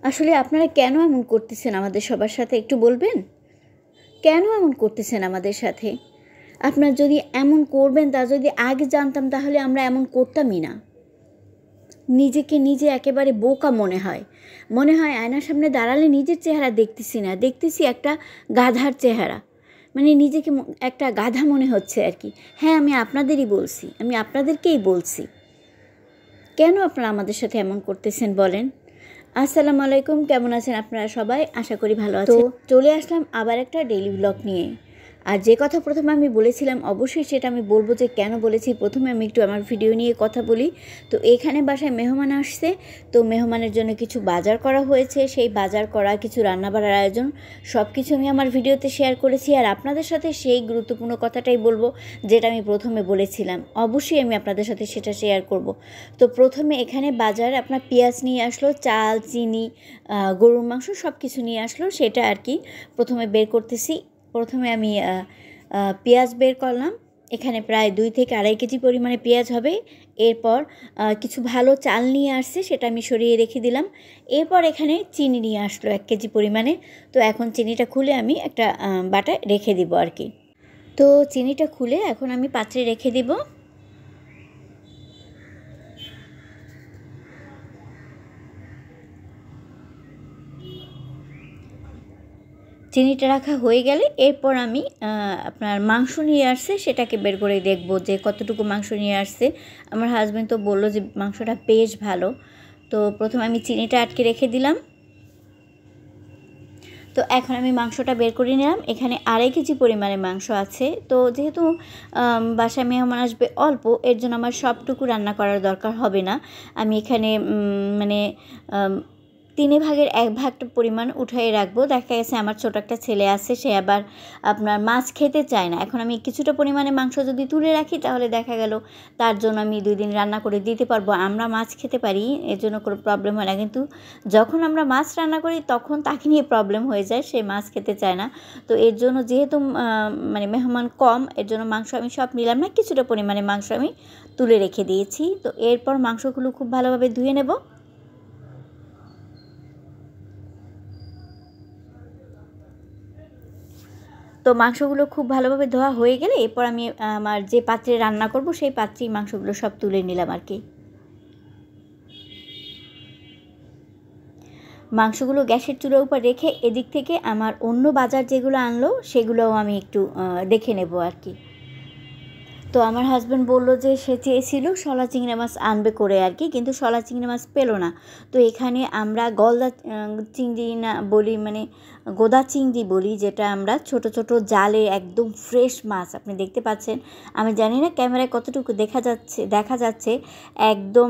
আসলে আপনারা কেন এমন করতেছেন আমাদের সবার সাথে একটু বলবেন? কেন এমন করতেছেন আমাদের সাথে? আপনারা যদি এমন করবেন তা যদি আগে জানতাম তাহলে আমরা এমন করতামই না। নিজেকে নিজে একেবারে বোকা মনে হয়। মনে হয় আয়নার সামনে দাঁড়ালে নিজের চেহারা দেখতেছি না, দেখতেছি একটা গাধার চেহারা। মানে নিজেকে একটা গাধা মনে হচ্ছে আর কি। হ্যাঁ, আমি আপনাদেরই বলছি, আমি আপনাদেরকেই বলছি। কেন আপনারা আমাদের সাথে এমন করতেছেন বলেন? আসসালামু আলাইকুম, কেমন আছেন আপনারা সবাই? আশা করি ভালো আছেন। তো চলে আসলাম আবার একটা ডেইলি ব্লগ নিয়ে। আর যে কথা প্রথমে আমি বলেছিলাম অবশ্যই সেটা আমি বলবো যে কেন বলেছি। প্রথমে আমি একটু আমার ভিডিও নিয়ে কথা বলি। তো এখানে বাসায় মেহমান আসছে, তো মেহমানের জন্য কিছু বাজার করা হয়েছে। সেই বাজার করা কিছু রান্নাবাড়ার আয়োজন সব কিছু আমি আমার ভিডিওতে শেয়ার করেছি। আর আপনাদের সাথে সেই গুরুত্বপূর্ণ কথাটাই বলবো যেটা আমি প্রথমে বলেছিলাম। অবশ্যই আমি আপনাদের সাথে সেটা শেয়ার করব। তো প্রথমে এখানে বাজারে আপনার পেঁয়াজ নিয়ে আসলো, চাল, চিনি, গরুর মাংস সব কিছু নিয়ে আসলো। সেটা আর কি প্রথমে বের করতেছি। প্রথমে আমি পেঁয়াজ বের করলাম। এখানে প্রায় 2 থেকে আড়াই কেজি পরিমাণে পেঁয়াজ হবে। এরপর কিছু ভালো চাল নিয়ে আসছে, সেটা আমি সরিয়ে রেখে দিলাম। এরপর এখানে চিনি নিয়ে আসলো 1 কেজি পরিমাণে। তো এখন চিনিটা খুলে আমি একটা বাটায় রেখে দিব আর কি। তো চিনিটা খুলে এখন আমি পাত্রে রেখে দিব। চিনিটা রাখা হয়ে গেলে এরপর আমি আপনার মাংস নিয়ে আসছে সেটাকে বের করে দেখব যে কতটুকু মাংস নিয়ে আসছে। আমার হাজব্যান্ড তো বললো যে মাংসটা বেশ ভালো। তো প্রথমে আমি চিনিটা আটকে রেখে দিলাম। তো এখন আমি মাংসটা বের করে নিলাম। এখানে আড়াই কেজি পরিমাণে মাংস আছে। তো যেহেতু বাসায় মেহমান আসবে অল্প, এর জন্য আমার সবটুকু রান্না করার দরকার হবে না। আমি এখানে মানে 3 ভাগের 1 ভাগটা পরিমাণ উঠাই রাখবো। দেখা গেছে আমার ছোটো একটা ছেলে আছে, সে আবার আপনার মাছ খেতে চায় না। এখন আমি কিছুটা পরিমাণে মাংস যদি তুলে রাখি তাহলে দেখা গেল তার জন্য আমি 2 দিন রান্না করে দিতে পারবো। আমরা মাছ খেতে পারি, এর জন্য কোনো প্রবলেম হয় না। কিন্তু যখন আমরা মাছ রান্না করি তখন তাকে নিয়ে প্রবলেম হয়ে যায়, সে মাছ খেতে চায় না। তো এর জন্য যেহেতু মানে মেহমান কম, এর জন্য মাংস আমি সব নিলাম না, কিছুটা পরিমাণে মাংস আমি তুলে রেখে দিয়েছি। তো এরপর মাংসগুলো খুব ভালোভাবে ধুয়ে নেব। তো মাংসগুলো খুব ভালোভাবে ধোয়া হয়ে গেলে এরপর আমি আমার যে পাত্রে রান্না করব সেই পাত্রেই মাংসগুলো সব তুলে নিলাম আর কি। মাংসগুলো গ্যাসের চুলার উপর রেখে এদিক থেকে আমার অন্য বাজার যেগুলো আনলো সেগুলোও আমি একটু দেখে নেব আর কি। তো আমার হাজব্যান্ড বলল যে সে চেয়েছিল শলা চিংড়ি মাছ আনবে করে আর কি, কিন্তু শলা চিংড়ি মাছ পেলো না। তো এখানে আমরা গলদা চিংড়ি না বলি, মানে গোদা চিংড়ি বলি, যেটা আমরা ছোট ছোট জালে একদম ফ্রেশ মাছ আপনি দেখতে পাচ্ছেন। আমি জানি না ক্যামেরায় কতটুকু দেখা যাচ্ছে একদম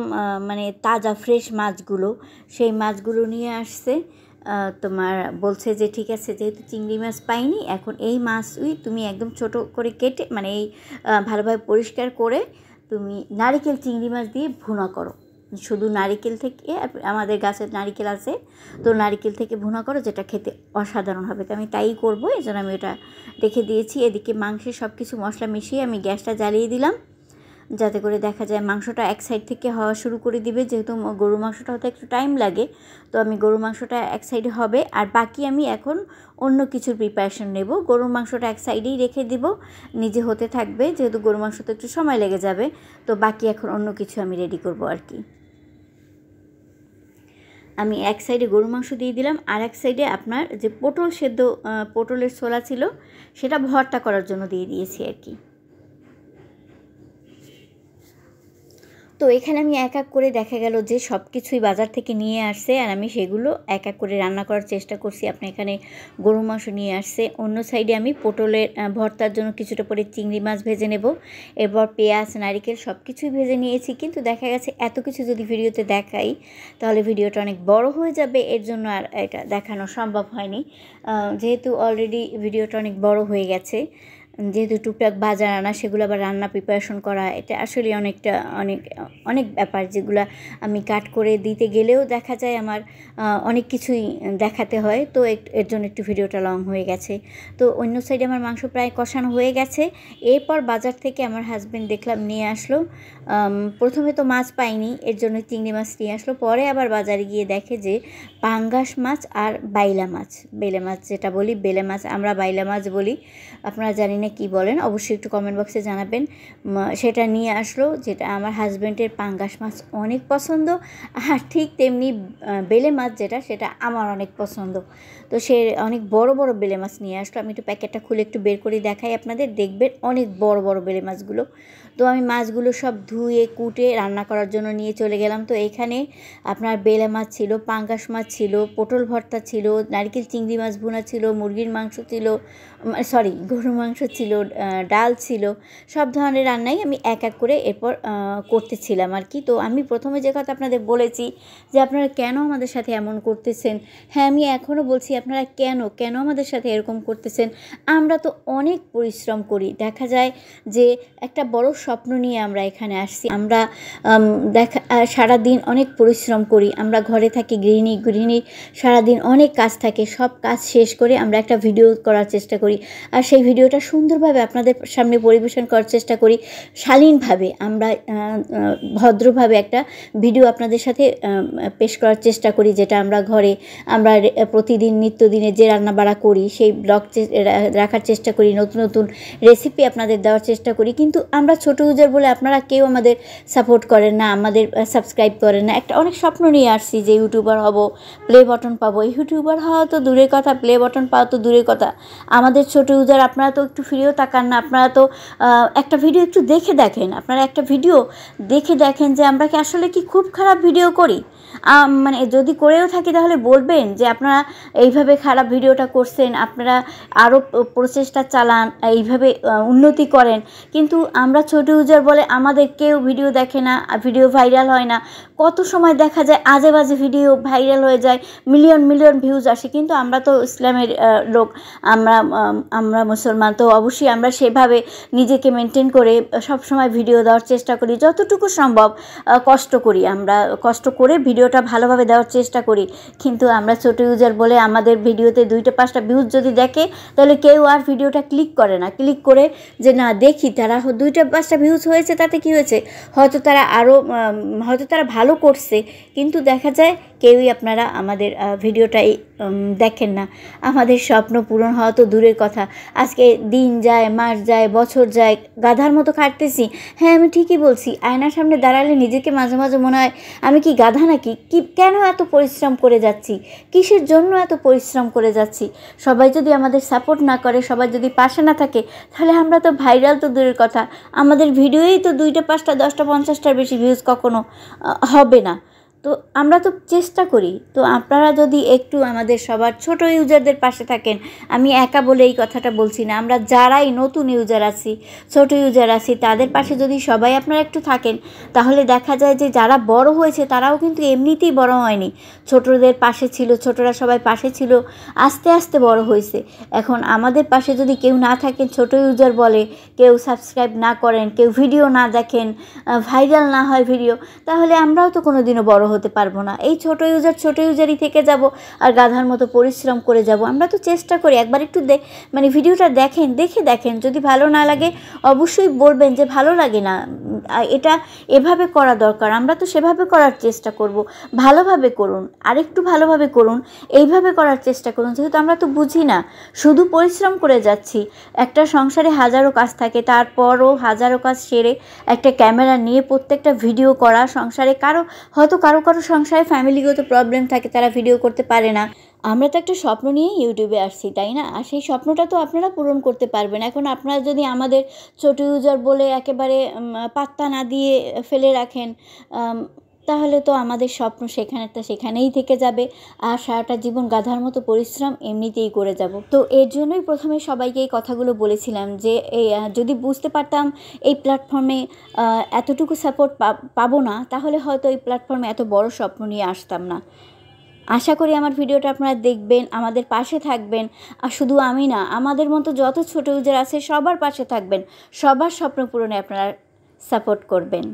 মানে তাজা ফ্রেশ মাছগুলো, সেই মাছগুলো নিয়ে আসছে। তোমার বলছে যে ঠিক আছে, যেহেতু চিংড়ি মাছ পাইনি, এখন এই মাছই তুমি একদম ছোট করে কেটে মানে এই ভালোভাবে পরিষ্কার করে তুমি নারিকেল চিংড়ি মাছ দিয়ে ভুনা করো। শুধু নারিকেল থেকে, আমাদের গাছের নারিকেল আছে, তো নারিকেল থেকে ভুনা করো, যেটা খেতে অসাধারণ হবে। তো আমি তাই করবো, এই জন্য আমি ওটা রেখে দিয়েছি। এদিকে মাংসের সব কিছু মশলা মিশিয়ে আমি গ্যাসটা জ্বালিয়ে দিলাম, যাতে করে দেখা যায় মাংসটা এক সাইড থেকে হওয়া শুরু করে দিবে। যেহেতু গরুর মাংসটা হতে একটু টাইম লাগে, তো আমি গরুর মাংসটা এক সাইডে হবে, আর বাকি আমি এখন অন্য কিছুর প্রিপারেশন নেব। গরুর মাংসটা এক সাইডেই রেখে দিব, নিজে হতে থাকবে, যেহেতু গরুর মাংস তো একটু সময় লেগে যাবে। তো বাকি এখন অন্য কিছু আমি রেডি করব আর কি। আমি এক সাইডে গরুর মাংস দিয়ে দিলাম, আর এক সাইডে আপনার যে পটল সেদ্ধ, পটলের ছোলা ছিল সেটা ভর্তা করার জন্য দিয়ে দিয়েছি আর কি। তো এখানে আমি এক এক করে দেখা গেল যে সব কিছুই বাজার থেকে নিয়ে আসছে, আর আমি সেগুলো এক এক করে রান্না করার চেষ্টা করছি। আপনি এখানে গরুর মাংস নিয়ে আসছে, অন্য সাইডে আমি পটলের ভর্তার জন্য কিছুটা পরে চিংড়ি মাছ ভেজে নেব। এরপর পেঁয়াজ, নারিকেল সব কিছুই ভেজে নিয়েছি। কিন্তু দেখা গেছে এত কিছু যদি ভিডিওতে দেখাই তাহলে ভিডিওটা অনেক বড় হয়ে যাবে, এর জন্য আর এটা দেখানো সম্ভব হয়নি। যেহেতু অলরেডি ভিডিওটা অনেক বড় হয়ে গেছে, যেহেতু টুকটাক বাজার আনা, সেগুলো আবার রান্না প্রিপারেশন করা, এটা আসলে অনেক ব্যাপার, যেগুলো আমি কাট করে দিতে গেলেও দেখা যায় আমার অনেক কিছুই দেখাতে হয়। তো এর জন্য একটু ভিডিওটা লং হয়ে গেছে। তো অন্য সাইডে আমার মাংস প্রায় কষানো হয়ে গেছে। এরপর বাজার থেকে আমার হাজব্যান্ড দেখলাম নিয়ে আসলো, প্রথমে তো মাছ পাইনি, এর জন্য চিংড়ি মাছ নিয়ে আসলো। পরে আবার বাজারে গিয়ে দেখে যে পাঙ্গাস মাছ আর বাইলা মাছ, বেলে মাছ যেটা বলি, বেলে মাছ আমরা বাইলা মাছ বলি, আপনারা জানি না কী বলেন, অবশ্যই একটু কমেন্ট বক্সে জানাবেন। সেটা নিয়ে আসলো, যেটা আমার হাজব্যান্ডের পাঙ্গাস মাছ অনেক পছন্দ, আর ঠিক তেমনি বেলে মাছ যেটা, সেটা আমার অনেক পছন্দ। তো সে অনেক বড় বড় বেলে মাছ নিয়ে আসলো। আমি একটু প্যাকেটটা খুলে একটু বের করে দেখাই আপনাদের, দেখবেন অনেক বড় বড় বেলে মাছগুলো। তো আমি মাছগুলো সব ধুয়ে কুটে রান্না করার জন্য নিয়ে চলে গেলাম। তো এইখানে আপনার বেলে মাছ ছিল, পাঙ্গাস মাছ ছিল, পটল ভর্তা ছিল, নারকেল চিংড়ি মাছ ভুনা ছিল, মুরগির মাংস ছিল, গরুর মাংস ছিল, ডাল ছিল, সব ধরনের রান্নাই আমি এক এক করে এরপর করতেছিলাম আর কি। তো আমি প্রথমে যে কথা আপনাদের বলেছি যে আপনারা কেন আমাদের সাথে এমন করতেছেন, হ্যাঁ আমি এখনও বলছি আপনারা কেন আমাদের সাথে এরকম করতেছেন। আমরা তো অনেক পরিশ্রম করি, দেখা যায় যে একটা বড় স্বপ্ন নিয়ে আমরা এখানে আসছি। আমরা সারাদিন অনেক পরিশ্রম করি, আমরা ঘরে থাকি গৃহিণী, সারাদিন অনেক কাজ থাকে, সব কাজ শেষ করে আমরা একটা ভিডিও করার চেষ্টা করি, আর সেই ভিডিওটা সুন্দরভাবে আপনাদের সামনে পরিবেশন করার চেষ্টা করি, শালীনভাবে আমরা ভদ্রভাবে একটা ভিডিও আপনাদের সাথে পেশ করার চেষ্টা করি, যেটা আমরা ঘরে আমরা প্রতিদিন নিত্যদিনে যে রান্নাবাড়া করি সেই ব্লগ রাখার চেষ্টা করি, নতুন নতুন রেসিপি আপনাদের দেওয়ার চেষ্টা করি। কিন্তু আমরা ছোট ইউজার বলে আপনারা কেউ আমাদের সাপোর্ট করেন না, আমাদের সাবস্ক্রাইব করেন না। একটা অনেক স্বপ্ন নিয়ে আসছি যে ইউটিউবার হব, প্লে বাটন পাবো। ইউটিউবার হওয়া তো দূরের কথা, প্লে বাটন পাওয়া তো দূরের কথা। আমাদের ছোট ইউজার আপনারা তো একটু ফিরেও তাকান না, আপনারা তো একটা ভিডিও একটু দেখেন, আপনারা একটা ভিডিও দেখেন যে আমরা কি আসলে কি খুব খারাপ ভিডিও করি। মানে যদি করেও থাকি তাহলে বলবেন যে আপনারা এইভাবে খারাপ ভিডিওটা করছেন, আপনারা আরও প্রচেষ্টা চালান, এইভাবে উন্নতি করেন। কিন্তু আমরা ছোট ইউজার বলে আমাদের কেউ ভিডিও দেখে না, ভিডিও ভাইরাল হয় না। কত সময় দেখা যায় আজে বাজে ভিডিও ভাইরাল হয়ে যায়, মিলিয়ন ভিউজ আসে, কিন্তু আমরা তো ইসলামের লোক, আমরা মুসলমান, তো অবশ্যই আমরা সেভাবে নিজেকে মেনটেন করে সব সময় ভিডিও দেওয়ার চেষ্টা করি, যতটুকু সম্ভব কষ্ট করি, আমরা কষ্ট করে ভিডিওটা ভালোভাবে দেওয়ার চেষ্টা করি। কিন্তু আমরা ছোট ইউজার বলে আমাদের ভিডিওতে 2-5টা ভিউজ যদি দেখে তাহলে কেউ আর ভিডিওটা ক্লিক করে না, ক্লিক করে যে না দেখি তারা 2-5টা ভিউজ হয়েছে তাতে কি হয়েছে, হয়তো তারা ভালো করছে, কিন্তু দেখা যায় কেউই আপনারা আমাদের ভিডিওটাই দেখেন না। আমাদের স্বপ্ন পূরণ হওয়া তো দূরের কথা, আজকে দিন যায়, মাস যায়, বছর যায়, গাধার মতো খাটতেছি। হ্যাঁ আমি ঠিকই বলছি, আয়নার সামনে দাঁড়ালে নিজেকে মাঝে মাঝে মনে হয় আমি কি গাধা নাকি, কেন এত পরিশ্রম করে যাচ্ছি, কিসের জন্য এত পরিশ্রম করে যাচ্ছি। সবাই যদি আমাদের সাপোর্ট না করে, সবাই যদি পাশে না থাকে, তাহলে আমরা তো ভাইরাল তো দূরের কথা, আমাদের ভিডিওই তো 2টা 5টা 10টা 50টার বেশি ভিউজ কখনো হবে না। তো আমরা তো চেষ্টা করি। তো আপনারা যদি একটু আমাদের সবার ছোট ইউজারদের পাশে থাকেন, আমি একা বলে এই কথাটা বলছি না, আমরা যারাই নতুন ইউজার আছি, ছোট ইউজার আছি, তাদের পাশে যদি সবাই আপনারা একটু থাকেন, তাহলে দেখা যায় যে যারা বড় হয়েছে তারাও কিন্তু এমনিতেই বড় হয়নি, ছোটদের পাশে ছিল, ছোটরা সবাই পাশে ছিল, আস্তে আস্তে বড় হয়েছে। এখন আমাদের পাশে যদি কেউ না থাকেন, ছোট ইউজার বলে, কেউ সাবস্ক্রাইব না করেন, কেউ ভিডিও না দেখেন, ভাইরাল না হয় ভিডিও, তাহলে আমরাও তো কোনো দিনও বড় হতে পারবো না। এই ছোট ইউজারই থেকে যাব আর গাধার মতো পরিশ্রম করে যাব। আমরা তো চেষ্টা করি, একবার একটু ভিডিওটা দেখেন, যদি ভালো না লাগে অবশ্যই বলবেন যে ভালো লাগে না, এটা এভাবে করা দরকার। আমরা তো সেভাবে করার চেষ্টা করব, ভালোভাবে করুন, আরেকটু ভালোভাবে করুন, এইভাবে করার চেষ্টা করুন। যেহেতু আমরা তো বুঝি না, শুধু পরিশ্রম করে যাচ্ছি। একটা সংসারে হাজারো কাজ থাকে, তারপরও হাজারো কাজ সেরে একটা ক্যামেরা নিয়ে প্রত্যেকটা ভিডিও করা, সংসারে কারো সংসারে ফ্যামিলিগত প্রবলেম থাকে, তারা ভিডিও করতে পারে না। আমরা তো একটা স্বপ্ন নিয়ে ইউটিউবে আসছি, তাই না? আর সেই স্বপ্নটা তো আপনারা পূরণ করতে পারবেন। এখন আপনারা যদি আমাদের ছোট ইউজার বলে একেবারে পাত্তা না দিয়ে ফেলে রাখেন, তাহলে তো আমাদের স্বপ্ন সেখানেই থেকে যাবে, আর সারাটা জীবন গাধার মতো পরিশ্রম এমনিতেই করে যাব। তো এর জন্যই প্রথমে সবাইকে এই কথাগুলো বলেছিলাম যে যদি বুঝতে পারতাম এই প্ল্যাটফর্মে এতটুকু সাপোর্ট পাবো না, তাহলে হয়তো এই প্ল্যাটফর্মে এত বড় স্বপ্ন নিয়ে আসতাম না। আশা করি আমার ভিডিওটা আপনারা দেখবেন, আমাদের পাশে থাকবেন, আর শুধু আমি না, আমাদের মতো যত ছোট ইউজার আছে সবার পাশে থাকবেন, সবার স্বপ্ন পূরণে আপনারা সাপোর্ট করবেন।